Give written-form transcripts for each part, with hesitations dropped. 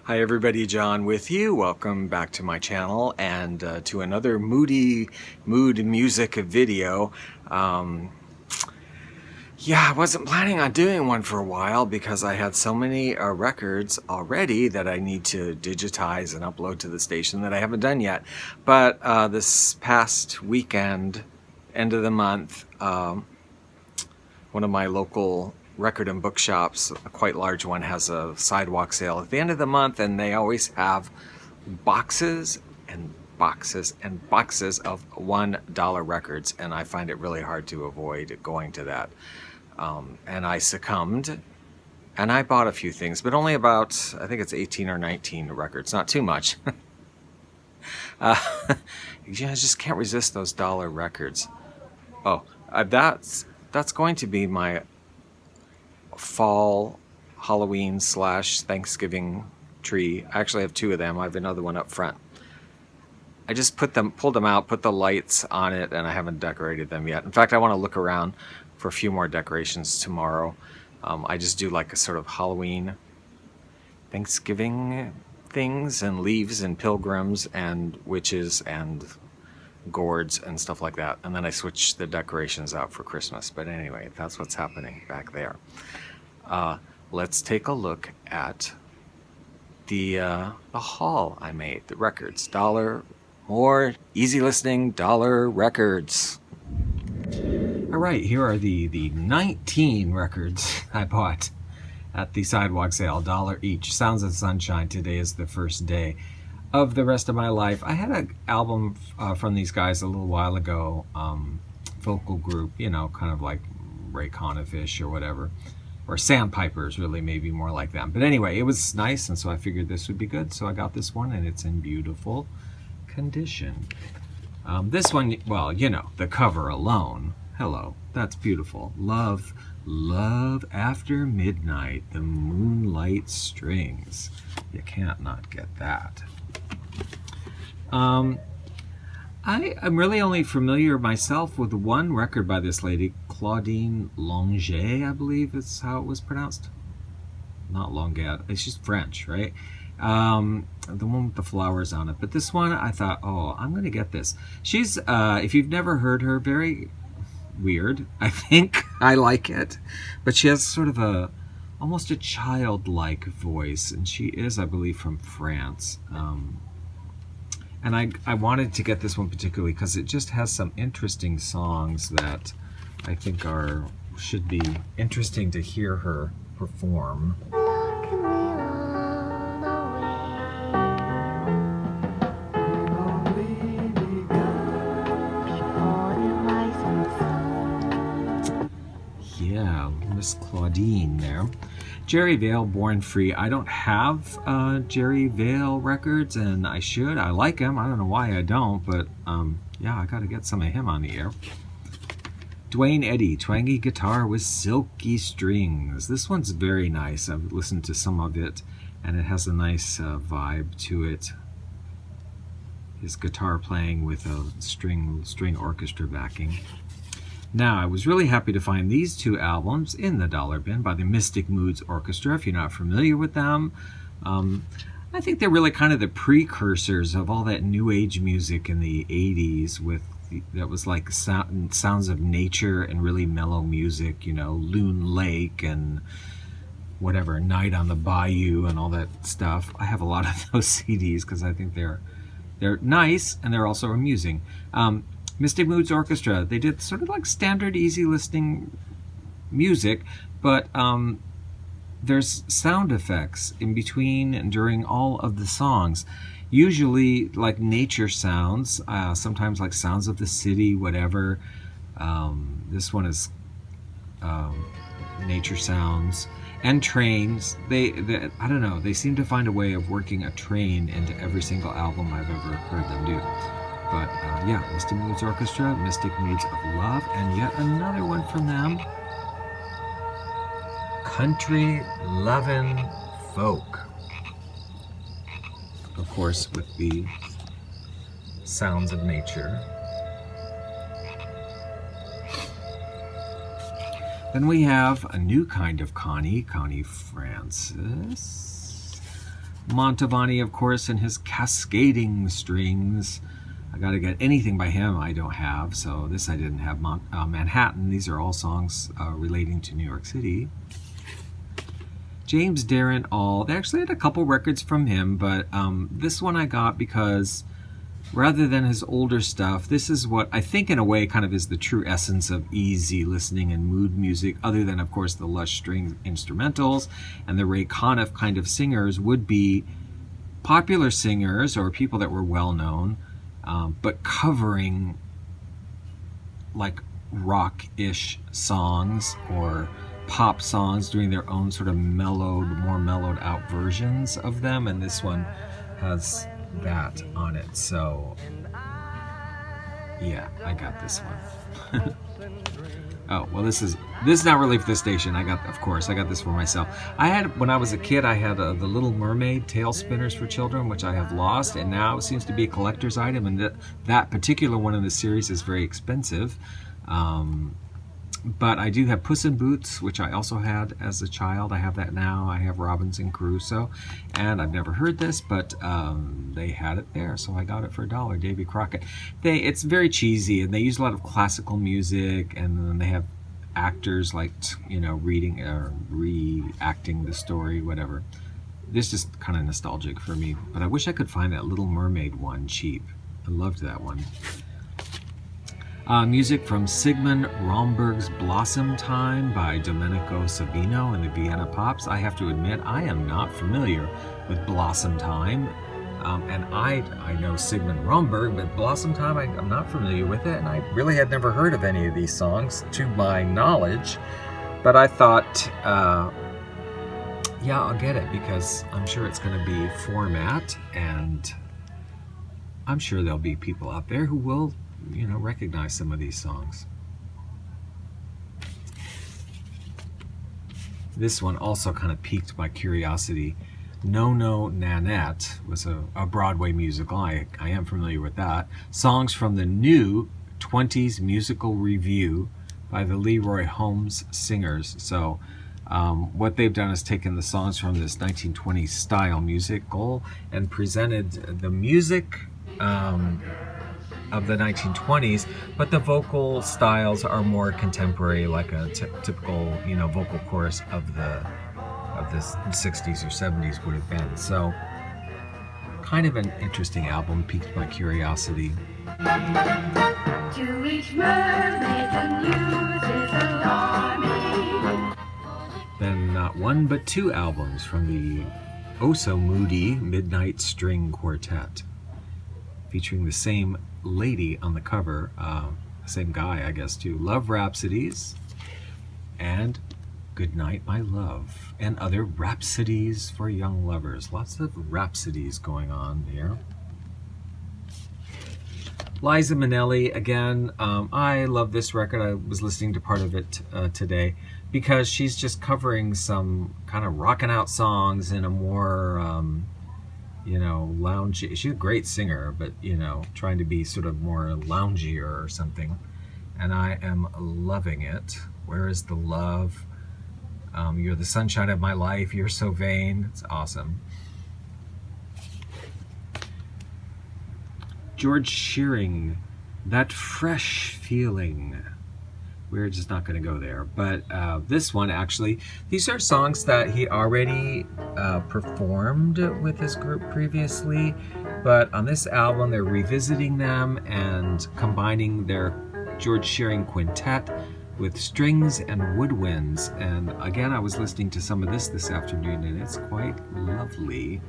Hi everybody, John with you. Welcome back to my channel and to another Moody Mood music video. Yeah, I wasn't planning on doing one for a while because I had so many records already that I need to digitize and upload to the station that I haven't done yet. But this past weekend, end of the month, one of my local record and bookshops, a quite large one, has a sidewalk sale at the end of the month, and they always have boxes and boxes and boxes of $1 records, and I find it really hard to avoid going to that. And I succumbed, and I bought a few things, but only about, I think it's 18 or 19 records, not too much. I just can't resist those dollar records. Oh, that's going to be my fall Halloween / Thanksgiving tree. I actually have two of them. I have another one up front. I just pulled them out, put the lights on it, and I haven't decorated them yet. In fact, I want to look around for a few more decorations tomorrow. I just do like a sort of Halloween, Thanksgiving things, and leaves and pilgrims and witches and gourds and stuff like that. And then I switch the decorations out for Christmas. But anyway, that's what's happening back there. Let's take a look at the haul I made, the records. Dollar, more easy listening dollar records. All right, here are the 19 records I bought at the sidewalk sale, $1 each. Sounds of Sunshine. Today is the first day of the rest of my life. I had an album from these guys a little while ago, vocal group, you know, kind of like Ray Connifish or whatever, or Sandpipers, really, maybe more like them. But anyway, it was nice, and so I figured this would be good, so I got this one, and it's in beautiful condition. This one, well, you know, the cover alone, hello, that's beautiful. Love, love after midnight, the moonlight strings. You can't not get that. I'm really only familiar myself with one record by this lady, Claudine Longet, I believe is how it was pronounced. Not Longet, it's just French, right? The one with the flowers on it. But this one, I thought, oh, I'm going to get this. She's, if you've never heard her, very weird, I think. I like it. But she has sort of almost a childlike voice, and she is, I believe, from France. And I wanted to get this one particularly because it just has some interesting songs that I think should be interesting to hear her perform. Yeah, Miss Claudine there. Jerry Vale, Born Free. I don't have Jerry Vale records, and I should. I like him. I don't know why I don't, but yeah, I got to get some of him on the air. Dwayne Eddy, twangy guitar with silky strings. This one's very nice. I've listened to some of it, and it has a nice vibe to it. His guitar playing with a string orchestra backing. Now, I was really happy to find these two albums in the dollar bin by the Mystic Moods Orchestra. If you're not familiar with them, I think they're really kind of the precursors of all that new age music in the 80s that was like sounds of nature and really mellow music, you know, Loon Lake and whatever, Night on the Bayou and all that stuff. I have a lot of those CDs because I think they're nice and they're also amusing. Mystic Moods Orchestra, they did sort of like standard easy listening music, but there's sound effects in between and during all of the songs, usually like nature sounds, sometimes like sounds of the city, whatever. This one is nature sounds and trains. They I don't know, they seem to find a way of working a train into every single album I've ever heard them do. But yeah, Mystic Moods Orchestra, Mystic Moods of Love, and yet another one from them, Country Lovin' Folk. Of course, with the sounds of nature. Then we have a new kind of Connie Francis. Mantovani, of course, and his cascading strings. I got to get anything by him I don't have, so this I didn't have. Manhattan, these are all songs relating to New York City. James Darren All, they actually had a couple records from him, but this one I got because rather than his older stuff, this is what I think in a way kind of is the true essence of easy listening and mood music, other than of course the lush string instrumentals and the Ray Conniff kind of singers would be popular singers or people that were well known, but covering like rock-ish songs or pop songs, doing their own sort of more mellowed out versions of them, and this one has that on it. So yeah, I got this one. Oh, well, this is not really for the station. I got this for myself. I had, when I was a kid, I had the Little Mermaid tail spinners for children, which I have lost, and now it seems to be a collector's item, and that particular one in the series is very expensive. But I do have Puss in Boots, which I also had as a child. I have that now. I have Robinson Crusoe, and I've never heard this, but they had it there, so I got it for $1. Davy Crockett. It's very cheesy, and they use a lot of classical music, and then they have actors like, you know, reading or reacting the story, whatever. This is kind of nostalgic for me, but I wish I could find that Little Mermaid one cheap. I loved that one. Music from Sigmund Romberg's Blossom Time by Domenico Savino and the Vienna Pops. I have to admit, I am not familiar with Blossom Time. And I know Sigmund Romberg, but Blossom Time, I'm not familiar with it. And I really had never heard of any of these songs, to my knowledge. But I thought, yeah, I'll get it, because I'm sure it's going to be format. And I'm sure there'll be people out there who will, you know, recognize some of these songs. This one also kind of piqued my curiosity. No No Nanette was a Broadway musical. I am familiar with that. Songs from the new 20s musical review by the Leroy Holmes Singers. So what they've done is taken the songs from this 1920s style musical and presented the music of the 1920s, but the vocal styles are more contemporary, like a typical, you know, vocal chorus of the 60s or 70s would have been. So kind of an interesting album, piqued my curiosity. To each mermaid the news is alarming. Then not one but two albums from the oh-so-moody Midnight String Quartet, featuring the same lady on the cover, same guy, I guess, too. Love Rhapsodies and Goodnight My Love, and other rhapsodies for young lovers. Lots of rhapsodies going on here. Liza Minnelli, again, I love this record. I was listening to part of it today, because she's just covering some kind of rocking out songs in a more you know, loungy. She's a great singer, but, you know, trying to be sort of more loungier or something. And I am loving it. Where is the love? You're the sunshine of my life. You're so vain. It's awesome. George Shearing, That Fresh Feeling. We're just not going to go there. But this one, actually, these are songs that he already performed with his group previously. But on this album, they're revisiting them and combining their George Shearing quintet with strings and woodwinds. And again, I was listening to some of this afternoon, and it's quite lovely.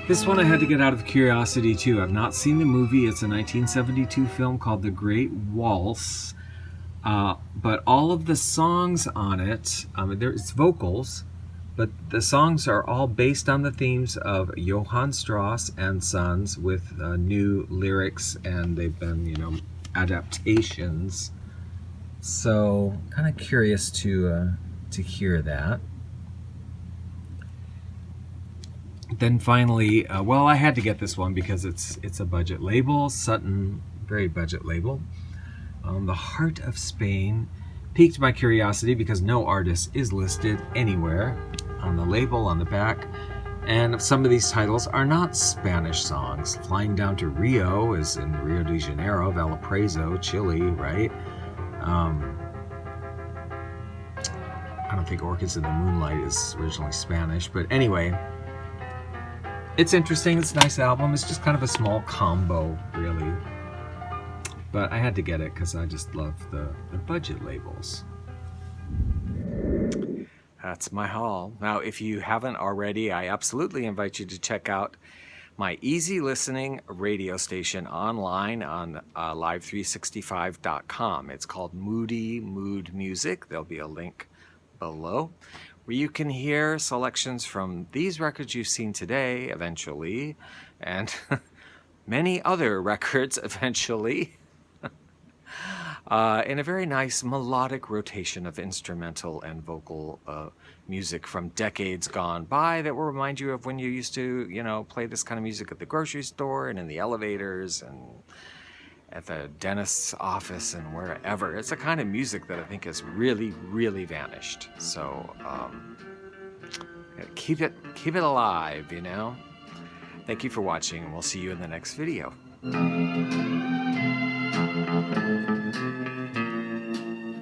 This one I had to get out of curiosity too. I've not seen the movie. It's a 1972 film called The Great Waltz. But all of the songs on it, it's vocals, but the songs are all based on the themes of Johann Strauss and Sons with new lyrics, and they've been, you know, adaptations. So kind of curious to hear that. Then finally, well, I had to get this one because it's a budget label, Sutton, very budget label. The Heart of Spain, Piqued my curiosity because no artist is listed anywhere on the label on the back. And some of these titles are not Spanish songs. Flying Down to Rio is in Rio de Janeiro, Valparaiso, Chile, right? I don't think Orchids in the Moonlight is originally Spanish, but anyway, it's interesting. It's a nice album. It's just kind of a small combo, really. But I had to get it because I just love the budget labels. That's my haul. Now, if you haven't already, I absolutely invite you to check out my easy listening radio station online on live365.com. It's called Moody Mood Music. There'll be a link below where you can hear selections from these records you've seen today, eventually, and many other records, eventually. In a very nice melodic rotation of instrumental and vocal music from decades gone by that will remind you of when you used to, play this kind of music at the grocery store and in the elevators and at the dentist's office and wherever. It's a kind of music that I think has really, really vanished. So keep it alive, Thank you for watching, and we'll see you in the next video.